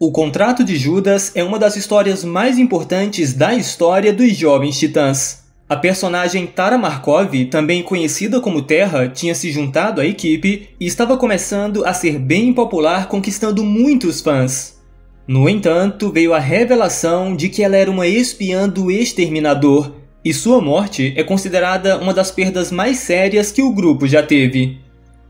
O Contrato de Judas é uma das histórias mais importantes da história dos Jovens Titãs. A personagem Tara Markov, também conhecida como Terra, tinha se juntado à equipe e estava começando a ser bem popular, conquistando muitos fãs. No entanto, veio a revelação de que ela era uma espiã do Exterminador, e sua morte é considerada uma das perdas mais sérias que o grupo já teve.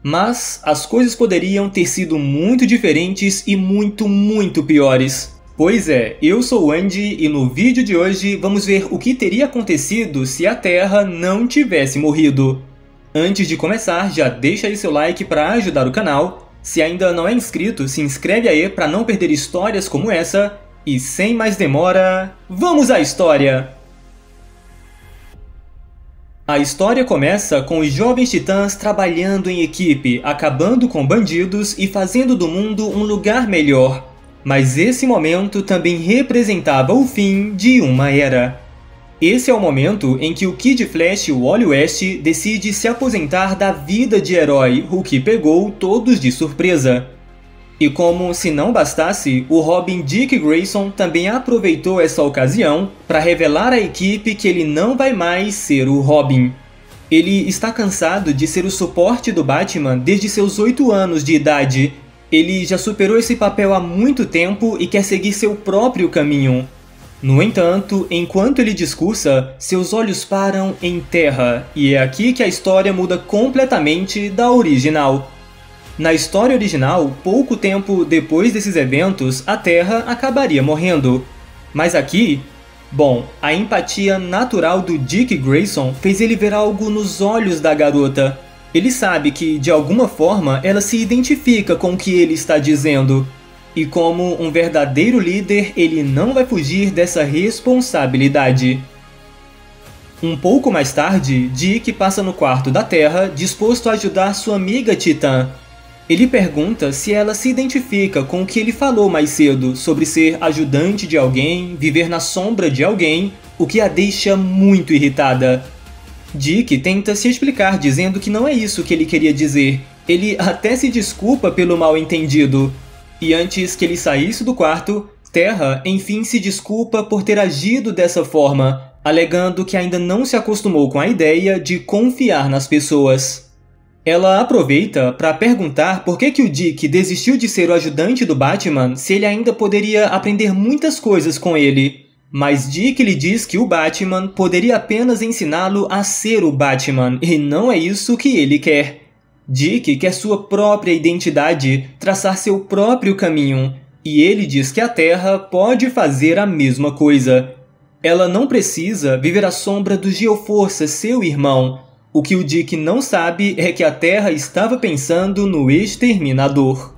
Mas as coisas poderiam ter sido muito diferentes e muito piores. Pois é, eu sou o Andy e no vídeo de hoje vamos ver o que teria acontecido se a Terra não tivesse morrido. Antes de começar, já deixa aí seu like para ajudar o canal. Se ainda não é inscrito, se inscreve aí para não perder histórias como essa. E sem mais demora, vamos à história! A história começa com os Jovens Titãs trabalhando em equipe, acabando com bandidos e fazendo do mundo um lugar melhor. Mas esse momento também representava o fim de uma era. Esse é o momento em que o Kid Flash, o Wally West, decide se aposentar da vida de herói, o que pegou todos de surpresa. E como se não bastasse, o Robin Dick Grayson também aproveitou essa ocasião para revelar à equipe que ele não vai mais ser o Robin. Ele está cansado de ser o suporte do Batman desde seus 8 anos de idade. Ele já superou esse papel há muito tempo e quer seguir seu próprio caminho. No entanto, enquanto ele discursa, seus olhos param em Terra, e é aqui que a história muda completamente da original. Na história original, pouco tempo depois desses eventos, a Terra acabaria morrendo. Mas aqui, bom, a empatia natural do Dick Grayson fez ele ver algo nos olhos da garota. Ele sabe que, de alguma forma, ela se identifica com o que ele está dizendo. E como um verdadeiro líder, ele não vai fugir dessa responsabilidade. Um pouco mais tarde, Dick passa no quarto da Terra, disposto a ajudar sua amiga Titã. Ele pergunta se ela se identifica com o que ele falou mais cedo sobre ser ajudante de alguém, viver na sombra de alguém, o que a deixa muito irritada. Dick tenta se explicar dizendo que não é isso que ele queria dizer. Ele até se desculpa pelo mal-entendido. E antes que ele saísse do quarto, Terra enfim se desculpa por ter agido dessa forma, alegando que ainda não se acostumou com a ideia de confiar nas pessoas. Ela aproveita para perguntar por que o Dick desistiu de ser o ajudante do Batman se ele ainda poderia aprender muitas coisas com ele. Mas Dick lhe diz que o Batman poderia apenas ensiná-lo a ser o Batman, e não é isso que ele quer. Dick quer sua própria identidade, traçar seu próprio caminho, e ele diz que a Terra pode fazer a mesma coisa. Ela não precisa viver à sombra do Geoforça, seu irmão. O que o Dick não sabe é que a Terra estava pensando no Exterminador.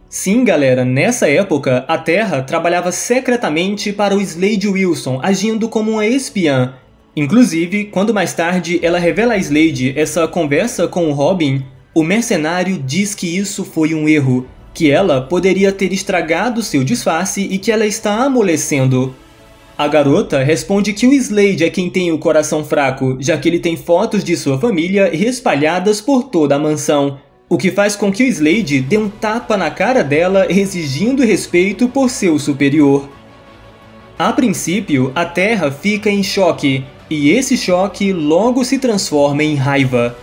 Sim, galera, nessa época, a Terra trabalhava secretamente para o Slade Wilson, agindo como uma espiã. Inclusive, quando mais tarde ela revela a Slade essa conversa com o Robin, o mercenário diz que isso foi um erro, que ela poderia ter estragado seu disfarce e que ela está amolecendo. A garota responde que o Slade é quem tem o coração fraco, já que ele tem fotos de sua família espalhadas por toda a mansão, o que faz com que o Slade dê um tapa na cara dela exigindo respeito por seu superior. A princípio, a Terra fica em choque, e esse choque logo se transforma em raiva.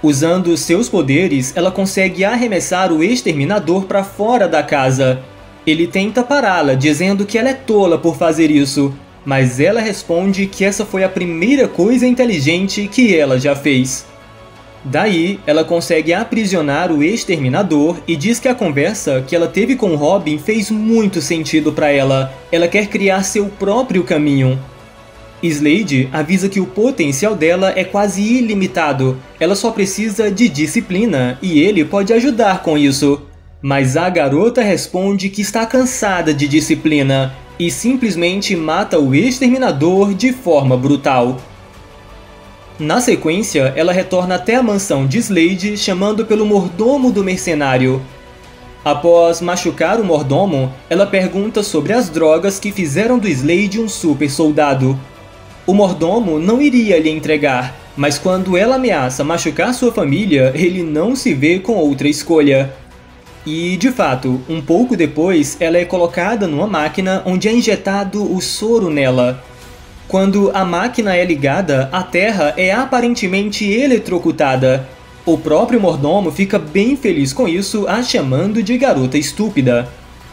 Usando seus poderes, ela consegue arremessar o Exterminador para fora da casa. Ele tenta pará-la, dizendo que ela é tola por fazer isso, mas ela responde que essa foi a primeira coisa inteligente que ela já fez. Daí, ela consegue aprisionar o Exterminador e diz que a conversa que ela teve com Robin fez muito sentido para ela. Ela quer criar seu próprio caminho. Slade avisa que o potencial dela é quase ilimitado, ela só precisa de disciplina e ele pode ajudar com isso. Mas a garota responde que está cansada de disciplina e simplesmente mata o Exterminador de forma brutal. Na sequência, ela retorna até a mansão de Slade chamando pelo mordomo do mercenário. Após machucar o mordomo, ela pergunta sobre as drogas que fizeram do Slade um super soldado. O mordomo não iria lhe entregar, mas quando ela ameaça machucar sua família, ele não se vê com outra escolha. E, de fato, um pouco depois, ela é colocada numa máquina onde é injetado o soro nela. Quando a máquina é ligada, a Terra é aparentemente eletrocutada. O próprio mordomo fica bem feliz com isso, a chamando de garota estúpida.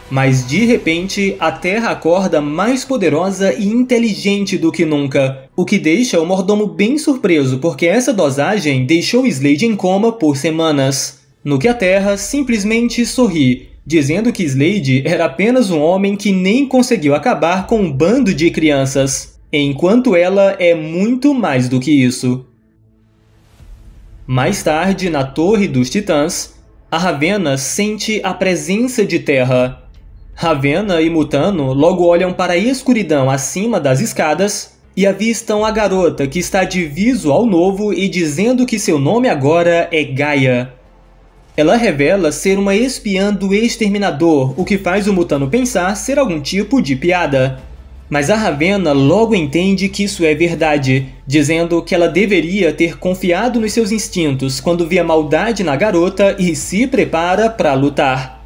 Mas de repente, a Terra acorda mais poderosa e inteligente do que nunca, o que deixa o mordomo bem surpreso, porque essa dosagem deixou Slade em coma por semanas. No que a Terra simplesmente sorri, dizendo que Slade era apenas um homem que nem conseguiu acabar com um bando de crianças, enquanto ela é muito mais do que isso. Mais tarde, na Torre dos Titãs, a Ravenna sente a presença de Terra. Ravenna e Mutano logo olham para a escuridão acima das escadas e avistam a garota que está de visual novo e dizendo que seu nome agora é Gaia. Ela revela ser uma espiã do Exterminador, o que faz o Mutano pensar ser algum tipo de piada. Mas a Ravenna logo entende que isso é verdade, dizendo que ela deveria ter confiado nos seus instintos quando via maldade na garota e se prepara para lutar.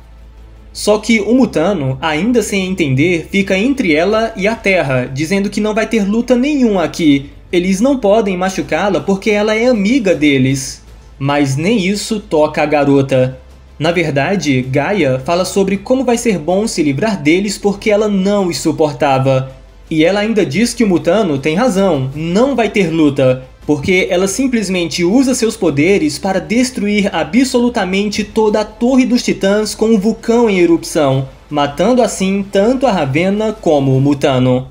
Só que o Mutano, ainda sem entender, fica entre ela e a Terra, dizendo que não vai ter luta nenhuma aqui. Eles não podem machucá-la porque ela é amiga deles. Mas nem isso toca a garota. Na verdade, Gaia fala sobre como vai ser bom se livrar deles porque ela não os suportava. E ela ainda diz que o Mutano tem razão, não vai ter luta, porque ela simplesmente usa seus poderes para destruir absolutamente toda a Torre dos Titãs com um vulcão em erupção, matando assim tanto a Ravenna como o Mutano.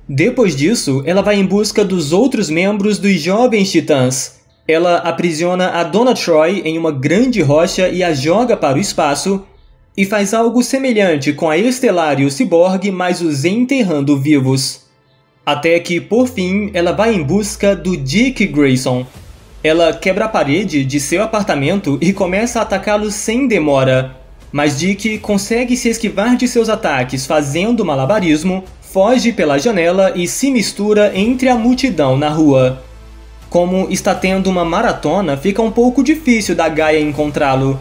Depois disso, ela vai em busca dos outros membros dos Jovens Titãs. Ela aprisiona a Donna Troy em uma grande rocha e a joga para o espaço, e faz algo semelhante com a Estelar e o Cyborg, mas os enterrando vivos. Até que, por fim, ela vai em busca do Dick Grayson. Ela quebra a parede de seu apartamento e começa a atacá-lo sem demora. Mas Dick consegue se esquivar de seus ataques fazendo malabarismo, foge pela janela e se mistura entre a multidão na rua. Como está tendo uma maratona, fica um pouco difícil da Gaia encontrá-lo.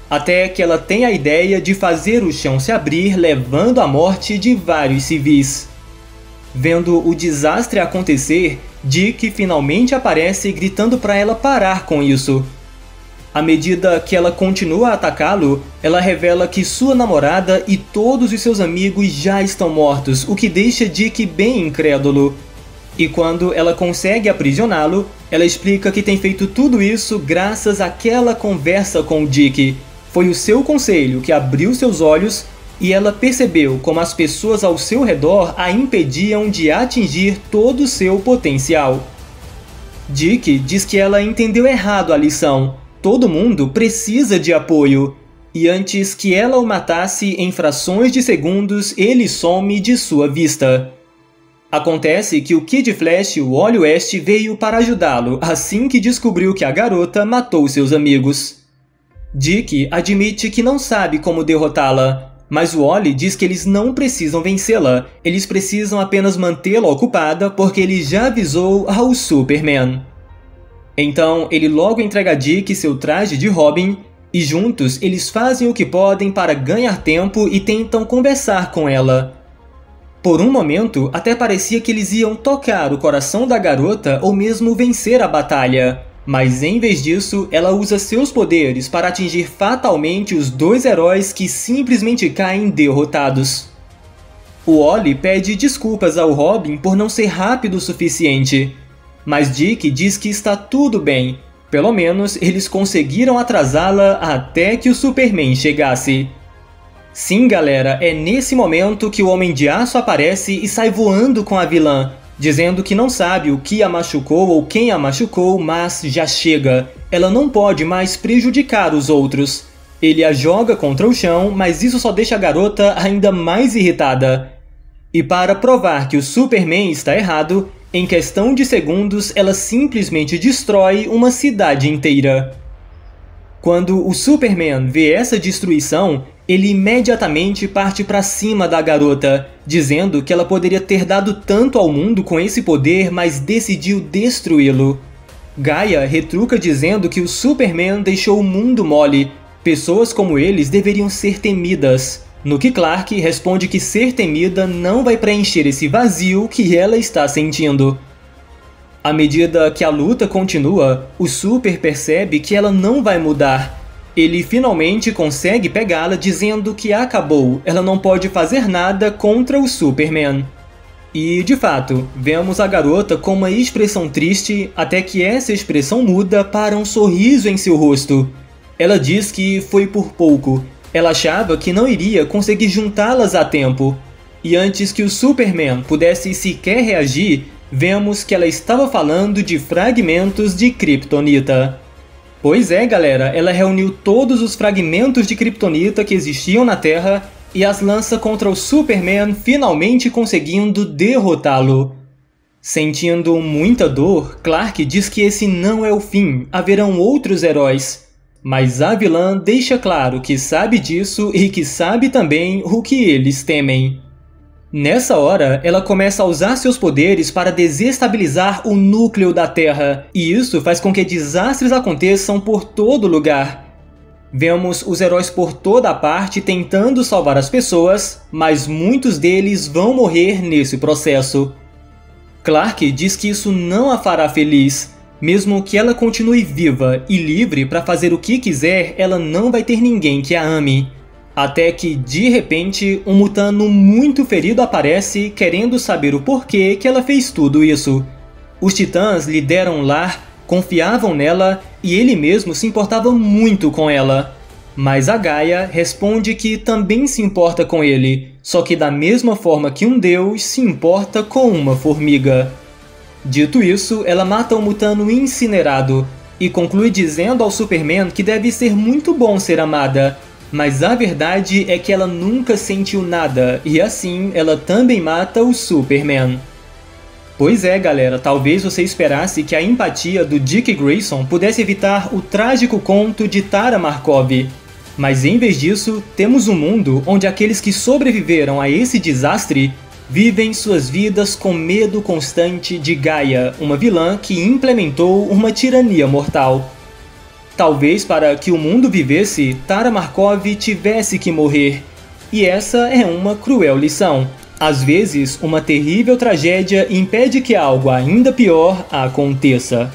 Até que ela tem a ideia de fazer o chão se abrir, levando à morte de vários civis. Vendo o desastre acontecer, Dick finalmente aparece gritando para ela parar com isso. À medida que ela continua a atacá-lo, ela revela que sua namorada e todos os seus amigos já estão mortos, o que deixa Dick bem incrédulo. E quando ela consegue aprisioná-lo, ela explica que tem feito tudo isso graças àquela conversa com o Dick. Foi o seu conselho que abriu seus olhos e ela percebeu como as pessoas ao seu redor a impediam de atingir todo o seu potencial. Dick diz que ela entendeu errado a lição. Todo mundo precisa de apoio. E antes que ela o matasse em frações de segundos, ele some de sua vista. Acontece que o Kid Flash, o Wally West, veio para ajudá-lo assim que descobriu que a garota matou seus amigos. Dick admite que não sabe como derrotá-la, mas o Wally diz que eles não precisam vencê-la, eles precisam apenas mantê-la ocupada porque ele já avisou ao Superman. Então ele logo entrega a Dick seu traje de Robin e juntos eles fazem o que podem para ganhar tempo e tentam conversar com ela. Por um momento, até parecia que eles iam tocar o coração da garota ou mesmo vencer a batalha. Mas em vez disso, ela usa seus poderes para atingir fatalmente os dois heróis que simplesmente caem derrotados. O Wally pede desculpas ao Robin por não ser rápido o suficiente. Mas Dick diz que está tudo bem. Pelo menos eles conseguiram atrasá-la até que o Superman chegasse. Sim, galera, é nesse momento que o Homem de Aço aparece e sai voando com a vilã, dizendo que não sabe o que a machucou ou quem a machucou, mas já chega. Ela não pode mais prejudicar os outros. Ele a joga contra o chão, mas isso só deixa a garota ainda mais irritada. E para provar que o Superman está errado, em questão de segundos ela simplesmente destrói uma cidade inteira. Quando o Superman vê essa destruição, ele imediatamente parte para cima da garota, dizendo que ela poderia ter dado tanto ao mundo com esse poder, mas decidiu destruí-lo. Gaia retruca dizendo que o Superman deixou o mundo mole, Pessoas como eles deveriam ser temidas, no que Clark responde que ser temida não vai preencher esse vazio que ela está sentindo. À medida que a luta continua, o Super percebe que ela não vai mudar. Ele finalmente consegue pegá-la dizendo que acabou, ela não pode fazer nada contra o Superman. E, de fato, vemos a garota com uma expressão triste até que essa expressão muda para um sorriso em seu rosto. Ela diz que foi por pouco, ela achava que não iria conseguir juntá-las a tempo. E antes que o Superman pudesse sequer reagir, vemos que ela estava falando de fragmentos de Kryptonita. Pois é, galera, ela reuniu todos os fragmentos de Kryptonita que existiam na Terra e as lança contra o Superman, finalmente conseguindo derrotá-lo. Sentindo muita dor, Clark diz que esse não é o fim, haverão outros heróis. Mas a vilã deixa claro que sabe disso e que sabe também o que eles temem. Nessa hora, ela começa a usar seus poderes para desestabilizar o núcleo da Terra, e isso faz com que desastres aconteçam por todo lugar. Vemos os heróis por toda a parte tentando salvar as pessoas, mas muitos deles vão morrer nesse processo. Clark diz que isso não a fará feliz. Mesmo que ela continue viva e livre para fazer o que quiser, ela não vai ter ninguém que a ame. Até que, de repente, um Mutano muito ferido aparece, querendo saber o porquê que ela fez tudo isso. Os Titãs lhe deram um lar, confiavam nela e ele mesmo se importava muito com ela. Mas a Gaia responde que também se importa com ele, só que da mesma forma que um deus se importa com uma formiga. Dito isso, ela mata o Mutano incinerado e conclui dizendo ao Superman que deve ser muito bom ser amada. Mas a verdade é que ela nunca sentiu nada, e assim ela também mata o Superman. Pois é, galera, talvez você esperasse que a empatia do Dick Grayson pudesse evitar o trágico conto de Tara Markov. Mas em vez disso, temos um mundo onde aqueles que sobreviveram a esse desastre vivem suas vidas com medo constante de Gaia, uma vilã que implementou uma tirania mortal. Talvez para que o mundo vivesse, Tara Markov tivesse que morrer. E essa é uma cruel lição. Às vezes, uma terrível tragédia impede que algo ainda pior aconteça.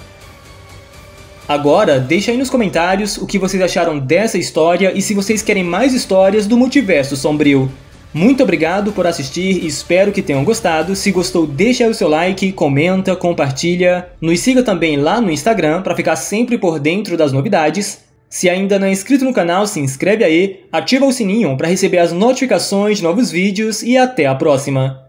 Agora, deixa aí nos comentários o que vocês acharam dessa história e se vocês querem mais histórias do Multiverso Sombrio. Muito obrigado por assistir e espero que tenham gostado. Se gostou, deixa aí o seu like, comenta, compartilha. Nos siga também lá no Instagram para ficar sempre por dentro das novidades. Se ainda não é inscrito no canal, se inscreve aí, ativa o sininho para receber as notificações de novos vídeos e até a próxima!